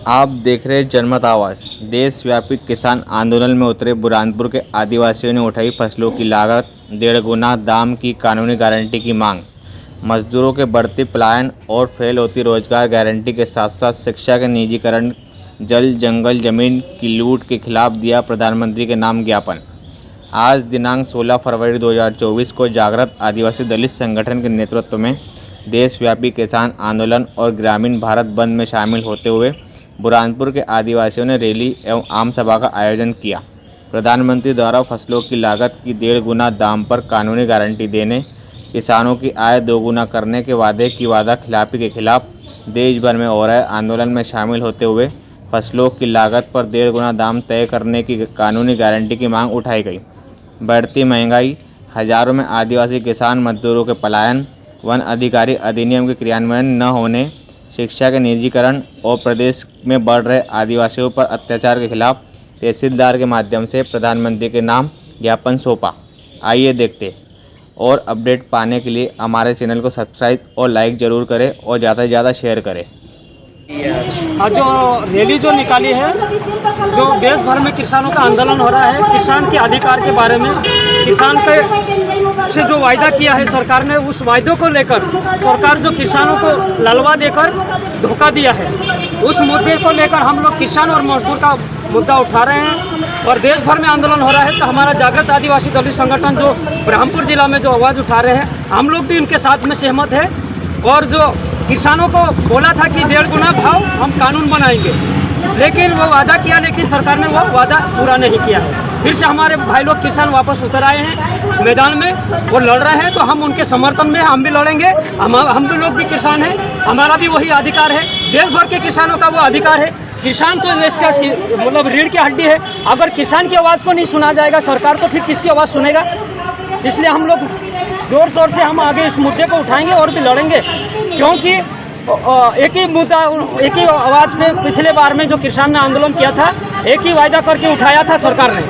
आप देख रहे जनमत आवाज़। देशव्यापी किसान आंदोलन में उतरे बुरहानपुर के आदिवासियों ने उठाई फसलों की लागत 1.5 गुना दाम की कानूनी गारंटी की मांग। मजदूरों के बढ़ते पलायन और फेल होती रोजगार गारंटी के साथ साथ शिक्षा के निजीकरण, जल जंगल जमीन की लूट के खिलाफ दिया प्रधानमंत्री के नाम ज्ञापन। आज दिनांक 16 फरवरी 2024 को जागृत आदिवासी दलित संगठन के नेतृत्व में देशव्यापी किसान आंदोलन और ग्रामीण भारत बंद में शामिल होते हुए बुरहानपुर के आदिवासियों ने रैली एवं आम सभा का आयोजन किया। प्रधानमंत्री द्वारा फसलों की लागत की 1.5 गुना दाम पर कानूनी गारंटी देने, किसानों की आय दोगुना करने के वादे की वादाखिलाफी के खिलाफ देश भर में हो रहे आंदोलन में शामिल होते हुए फसलों की लागत पर 1.5 गुना दाम तय करने की कानूनी गारंटी की मांग उठाई गई। बढ़ती महंगाई, हजारों में आदिवासी किसान मजदूरों के पलायन, वन अधिकारी अधिनियम के क्रियान्वयन न होने, शिक्षा के निजीकरण और प्रदेश में बढ़ रहे आदिवासियों पर अत्याचार के खिलाफ तहसीलदार के माध्यम से प्रधानमंत्री के नाम ज्ञापन सौंपा। आइए देखते। और अपडेट पाने के लिए हमारे चैनल को सब्सक्राइब और लाइक ज़रूर करें और ज़्यादा से ज़्यादा शेयर करें। आज जो रैली जो निकाली है, जो देश भर में किसानों का आंदोलन हो रहा है, किसान के अधिकार के बारे में, किसान के से जो वायदा किया है सरकार ने, उस वायदों को लेकर सरकार जो किसानों को ललवा देकर धोखा दिया है, उस मुद्दे को लेकर हम लोग किसान और मजदूर का मुद्दा उठा रहे हैं और देश भर में आंदोलन हो रहा है। तो हमारा जागृत आदिवासी दलित संगठन जो बुरहानपुर जिला में जो आवाज़ उठा रहे हैं, हम लोग भी इनके साथ में सहमत है। और जो किसानों को बोला था कि 1.5 गुना भाव हम कानून बनाएंगे, लेकिन वो वादा किया, लेकिन सरकार ने वो वादा पूरा नहीं किया है। फिर से हमारे भाई लोग किसान वापस उतर आए हैं मैदान में, वो लड़ रहे हैं, तो हम उनके समर्थन में हम भी लड़ेंगे। हम भी लोग भी किसान हैं, हमारा भी वही अधिकार है, देश भर के किसानों का वो अधिकार है। किसान तो देश का मतलब रीढ़ की हड्डी है। अगर किसान की आवाज़ को नहीं सुना जाएगा सरकार, तो फिर किसकी आवाज़ सुनेगा? इसलिए हम लोग जोर शोर से हम आगे इस मुद्दे को उठाएंगे और भी लड़ेंगे, क्योंकि एक ही मुद्दा, एक ही आवाज़ पे पिछले बार में जो किसान ने आंदोलन किया था, एक ही वायदा करके उठाया था सरकार ने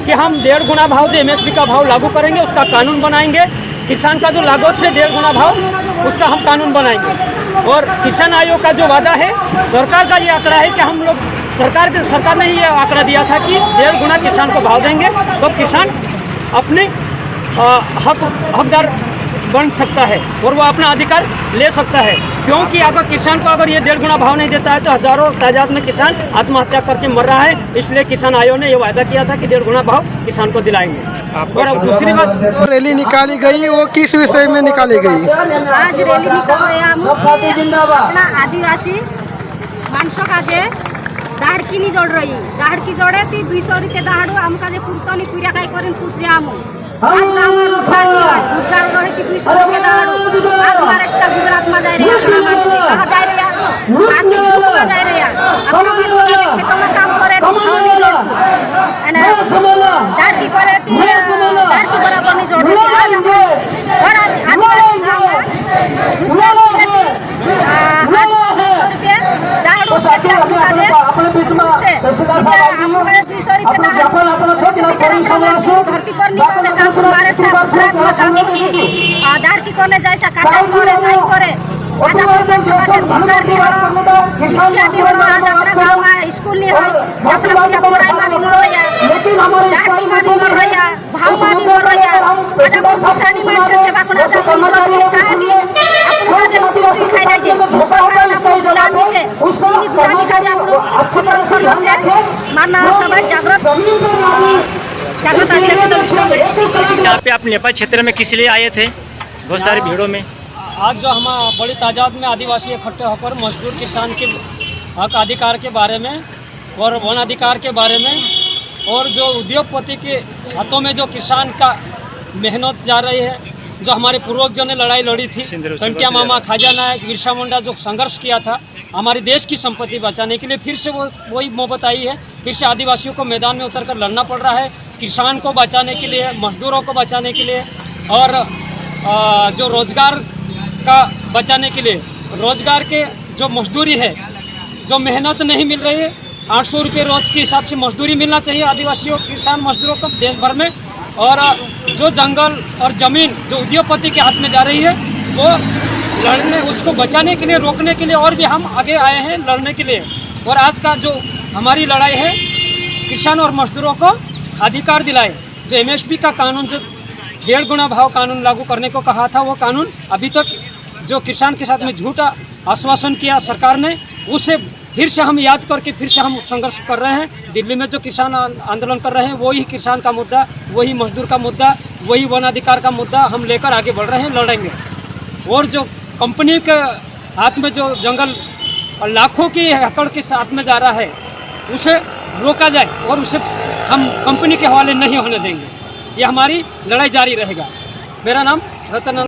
कि हम 1.5 गुना भाव जो MSP का भाव लागू करेंगे, उसका कानून बनाएंगे। किसान का जो लागत से 1.5 गुना भाव, उसका हम कानून बनाएंगे। और किसान आयोग का जो वादा है, सरकार का ये आंकड़ा है कि हम लोग सरकार ने ये आंकड़ा दिया था कि 1.5 गुना किसान को भाव देंगे तो किसान अपने हकदार बन सकता है और वो अपना अधिकार ले सकता है। क्योंकि अगर किसान को अगर ये 1.5 गुना भाव नहीं देता है तो हजारों तादाद में किसान आत्महत्या करके मर रहा है। इसलिए किसान आयोग ने ये वायदा किया था कि 1.5 गुना भाव किसान को दिलाएंगे। और अब दूसरी बात, रैली निकाली गई, वो किस विषय में निकाली गई? आज रैली अपना आदिवासी मानसों का जे दाढ़ की नहीं जोड़ रही, दाढ़ की जोड़े थी 200 रुपये दाढ़ आमका जे पुरतनी पूरा काय करें खुश जामो। आज रोजगार रहे थी 200 रुपये दाढ़, आज महाराष्ट्र गुजरात में जा रहे हैं, कहाँ जा रहे हैं, जा रहे हैं, अपना खेतों में काम करे दाढ़ की करे दाढ़ की बराबर नहीं जोड़ रही। धरती पर निकलने का हमारे दाढ़ की करने जैसा काटा करे नहीं करे, रोजगार भी हो, शिक्षा भी हो, गाँव में स्कूल नहीं हो, अपना पढ़ाई में भी मर रहा है, जाति में भी मर रहा है, भाव में भी मर रहा है। किसानी में से बाकना यहाँ पे आप नेपाल क्षेत्र में किस लिए आए थे? बहुत सारी भीड़ों में आज जो हम बड़ी तादाद में आदिवासी इकट्ठे होकर मजदूर किसान के हक अधिकार के बारे में और वन अधिकार के बारे में, और जो उद्योगपति के हाथों में जो किसान का मेहनत जा रही है, जो हमारे पूर्वजों ने लड़ाई लड़ी थी, कंटिया मामा, खाजा नायक, बिरसा मुंडा जो संघर्ष किया था हमारी देश की संपत्ति बचाने के लिए, फिर से वही मोहब्बत आई है। फिर से आदिवासियों को मैदान में उतरकर लड़ना पड़ रहा है, किसान को बचाने के लिए, मजदूरों को बचाने के लिए, और जो रोजगार का बचाने के लिए। रोजगार के जो मजदूरी है, जो मेहनत नहीं मिल रही है, 800 रुपये रोज के हिसाब से मजदूरी मिलना चाहिए आदिवासियों किसान मजदूरों को देश भर में। और जो जंगल और ज़मीन जो उद्योगपति के हाथ में जा रही है, वो लड़ने, उसको बचाने के लिए, रोकने के लिए और भी हम आगे आए हैं लड़ने के लिए। और आज का जो हमारी लड़ाई है, किसान और मजदूरों को अधिकार दिलाए। जो एमएसपी का कानून, जो 1.5 गुना भाव कानून लागू करने को कहा था, वो कानून अभी तक जो किसान के साथ में झूठा आश्वासन किया सरकार ने, उसे फिर से हम याद करके फिर से हम संघर्ष कर रहे हैं। दिल्ली में जो किसान आंदोलन कर रहे हैं, वही किसान का मुद्दा, वही मजदूर का मुद्दा, वही वन अधिकार का मुद्दा हम लेकर आगे बढ़ रहे हैं, लड़ेंगे। और जो कंपनी के हाथ में जो जंगल लाखों की एकड़ के साथ में जा रहा है, उसे रोका जाए और उसे हम कंपनी के हवाले नहीं होने देंगे। ये हमारी लड़ाई जारी रहेगा। मेरा नाम रतन